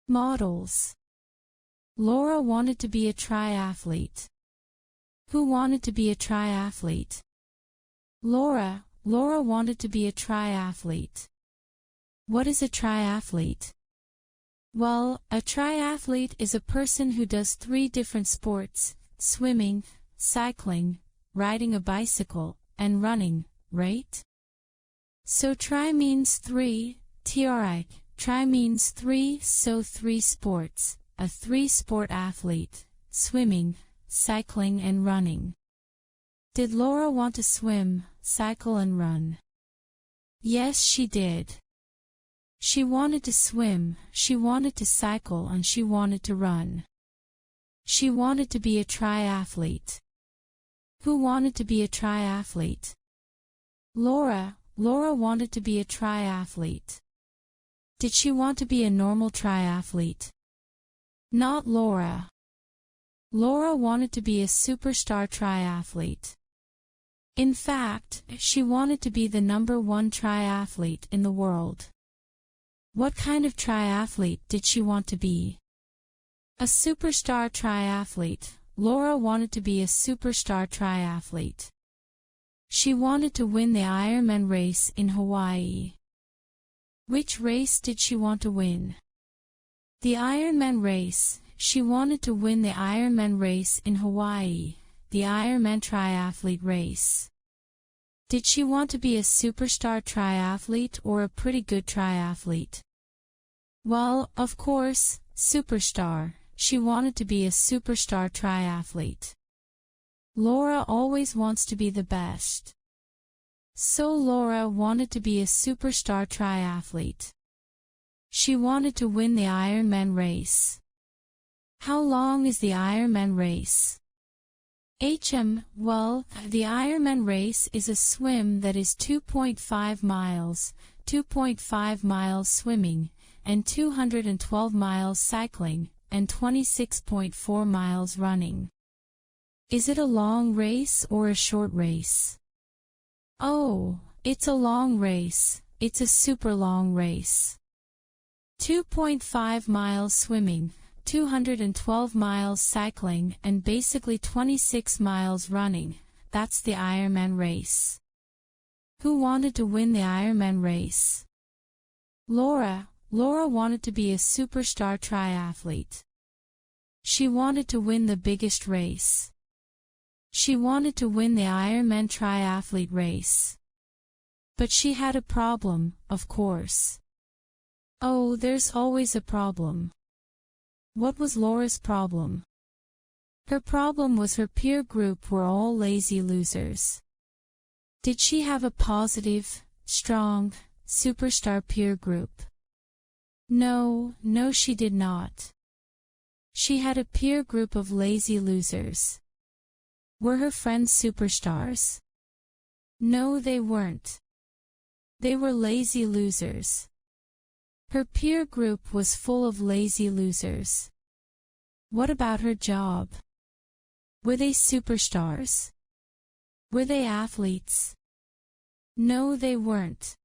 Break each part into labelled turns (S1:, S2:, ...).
S1: Models. Laura wanted to be a triathlete. Who wanted to be a triathlete? Laura wanted to be a triathlete. What is a triathlete? Well, a triathlete is a person who does 3 different sports: swimming, cycling, riding a bicycle, and running, right? So tri means 3, tri means 3, so 3 sports, a 3-sport athlete, swimming, cycling and running. Did Laura want to swim, cycle and run? Yes, she did. She wanted to swim, she wanted to cycle and she wanted to run. She wanted to be a triathlete. Who wanted to be a triathlete? Laura wanted to be a triathlete. Did she want to be a normal triathlete? Not Laura. Laura wanted to be a superstar triathlete. In fact, she wanted to be the #1 triathlete in the world. What kind of triathlete did she want to be? A superstar triathlete. Laura wanted to be a superstar triathlete. She wanted to win the Ironman race in Hawaii. Which race did she want to win? The Ironman race. She wanted to win the Ironman race in Hawaii, the Ironman triathlete race. Did she want to be a superstar triathlete or a pretty good triathlete? Well, of course, superstar. She wanted to be a superstar triathlete. Laura always wants to be the best. So Laura wanted to be a superstar triathlete. She wanted to win the Ironman race. How long is the Ironman race? Well, the Ironman race is a swim that is 2.5 miles, 2.5 miles swimming, and 212 miles cycling, and 26.4 miles running. Is it a long race or a short race? Oh, it's a long race. It's a super long race. 2.5 miles swimming, 212 miles cycling, and basically 26 miles running. That's the Ironman race. Who wanted to win the Ironman race? Laura wanted to be a superstar triathlete. She wanted to win the biggest race. She wanted to win the Ironman triathlete race. But she had a problem, of course. Oh, there's always a problem. What was Laura's problem? Her problem was her peer group were all lazy losers. Did she have a positive, strong, superstar peer group? No, she did not. She had a peer group of lazy losers. Were her friends superstars? No, they weren't. They were lazy losers. Her peer group was full of lazy losers. What about her job? Were they superstars? Were they athletes? No, they weren't.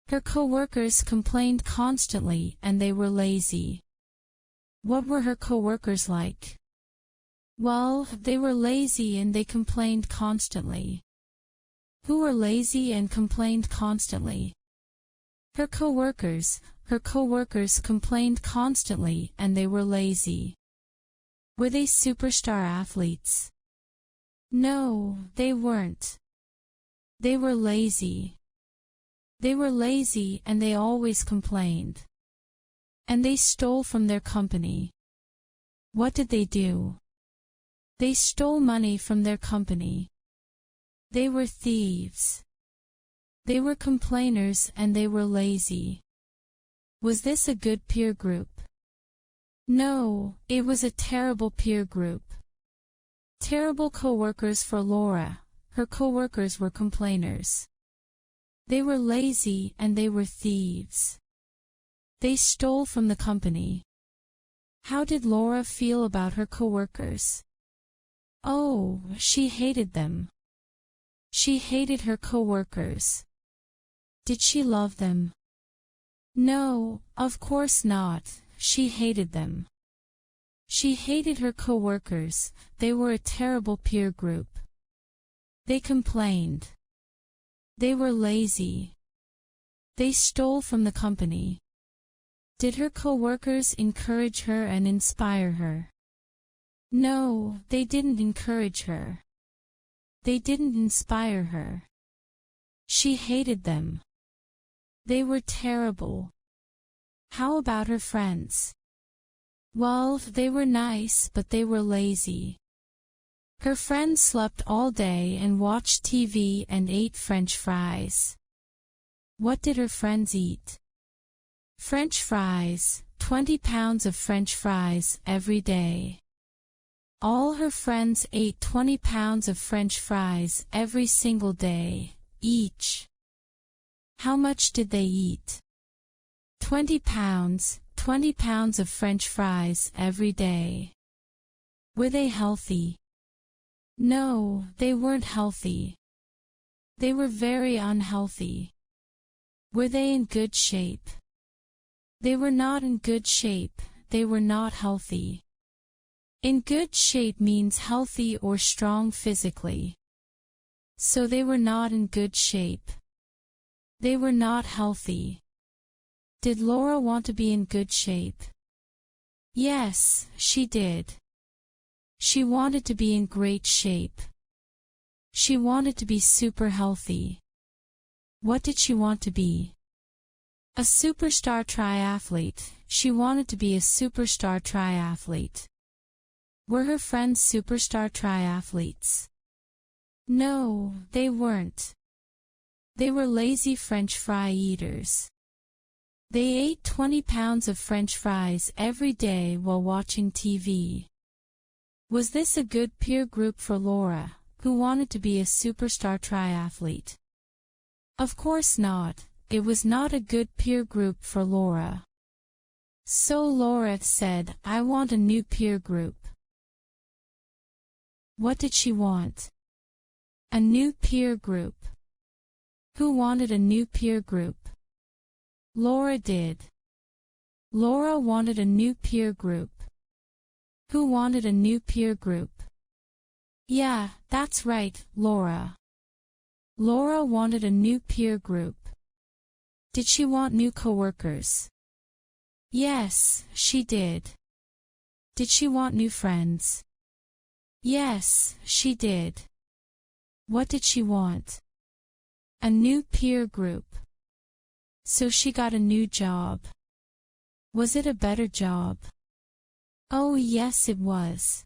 S1: Her coworkers complained constantly and they were lazy. What were her coworkers like? Well, they were lazy and they complained constantly. Who were lazy and complained constantly? Her coworkers complained constantly and they were lazy. Were they superstar athletes? No, they weren't. They were lazy. They were lazy and they always complained. And they stole from their company. What did they do? They stole money from their company. They were thieves. They were complainers and they were lazy. Was this a good peer group? No, it was a terrible peer group. Terrible coworkers for Laura. Her coworkers were complainers. They were lazy and they were thieves. They stole from the company. How did Laura feel about her coworkers? Oh, she hated them. She hated her coworkers. Did she love them? No, of course not. she hated them. She hated her coworkers. They were a terrible peer group. They complained. They were lazy. They stole from the company. Did her coworkers encourage her and inspire her? No, they didn't encourage her. They didn't inspire her. She hated them. They were terrible. How about her friends? Well, they were nice, but they were lazy. Her friends slept all day and watched TV and ate French fries. What did her friends eat? French fries, 20 pounds of French fries every day. All her friends ate 20 pounds of French fries every single day, each. How much did they eat? 20 pounds of French fries every day. Were they healthy? No, they weren't healthy. They were very unhealthy. Were they in good shape? They were not in good shape. They were not healthy. In good shape means healthy or strong physically. So they were not in good shape. They were not healthy. Did Laura want to be in good shape? Yes, she did. She wanted to be in great shape. She wanted to be super healthy. What did she want to be? A superstar triathlete. She wanted to be a superstar triathlete. Were her friends superstar triathletes? No, they weren't. They were lazy French fry eaters. They ate 20 pounds of French fries every day while watching TV. Was this a good peer group for Laura, who wanted to be a superstar triathlete? Of course not. It was not a good peer group for Laura. So Laura said, I want a new peer group. What did she want? A new peer group. Who wanted a new peer group? Laura did. Laura wanted a new peer group. Who wanted a new peer group? Yeah, that's right, Laura. Laura wanted a new peer group. Did she want new coworkers? Yes, she did. Did she want new friends? Yes, she did. What did she want? A new peer group. So she got a new job. Was it a better job? Oh yes, it was.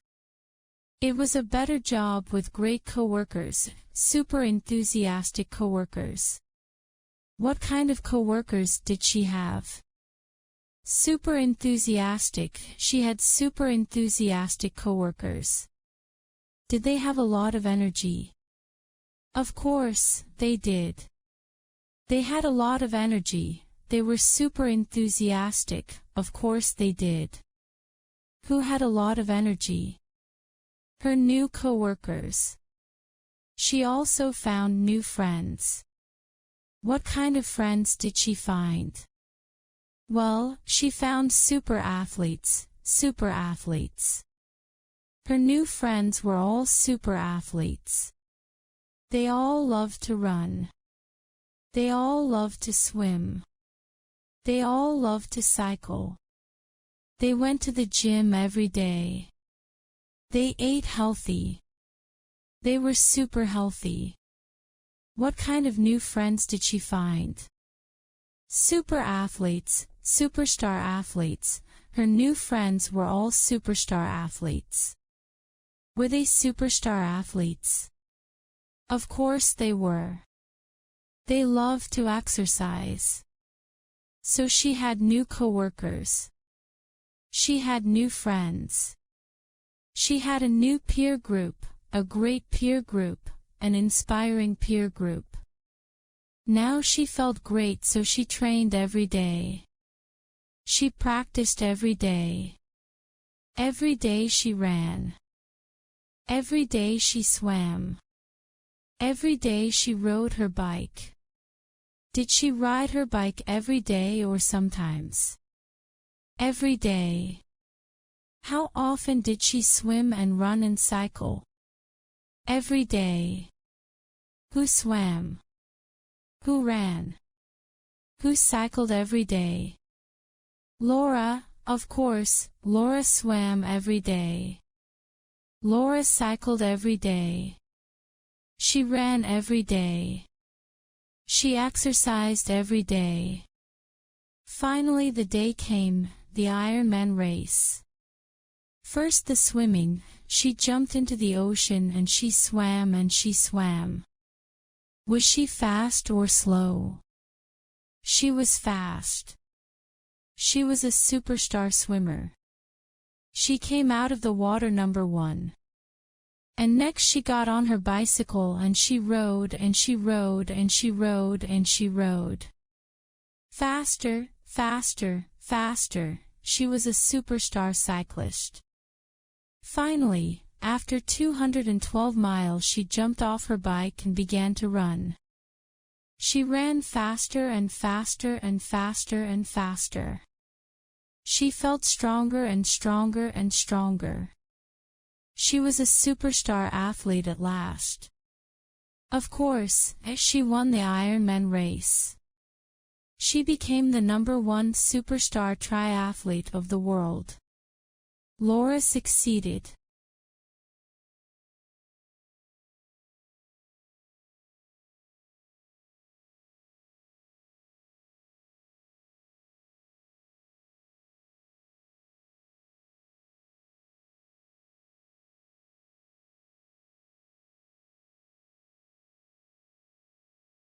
S1: It was a better job with great coworkers, super enthusiastic coworkers. What kind of coworkers did she have? Super enthusiastic. She had super enthusiastic coworkers. Did they have a lot of energy? Of course, they did. They had a lot of energy. They were super enthusiastic. Of course they did. Who had a lot of energy? Her new coworkers. She also found new friends. What kind of friends did she find? Well, she found super athletes. Her new friends were all super athletes. They all loved to run. They all loved to swim. They all loved to cycle. They went to the gym every day. They ate healthy. They were super healthy. What kind of new friends did she find? Super athletes, superstar athletes. Her new friends were all superstar athletes. Were they superstar athletes? Of course they were. They loved to exercise. So she had new coworkers. She had new friends. She had a new peer group, a great peer group, an inspiring peer group. Now she felt great, so she trained every day. She practiced every day. Every day she ran. Every day she swam. Every day she rode her bike. Did she ride her bike every day or sometimes? Every day. How often did she swim and run and cycle? Every day. Who swam? Who ran? Who cycled every day? Laura, of course, Laura swam every day. Laura cycled every day. She ran every day. She exercised every day. Finally the day came, the Ironman race. First the swimming, she jumped into the ocean and she swam and she swam. Was she fast or slow? She was fast. She was a superstar swimmer. She came out of the water number 1. And next she got on her bicycle and she rode and she rode and she rode and she rode. Faster, faster, faster, she was a superstar cyclist. Finally, after 212 miles she jumped off her bike and began to run. She ran faster and faster and faster and faster. She felt stronger and stronger and stronger. She was a superstar athlete at last. Of course, she won the Ironman race. She became the number 1 superstar triathlete of the world. Laura succeeded.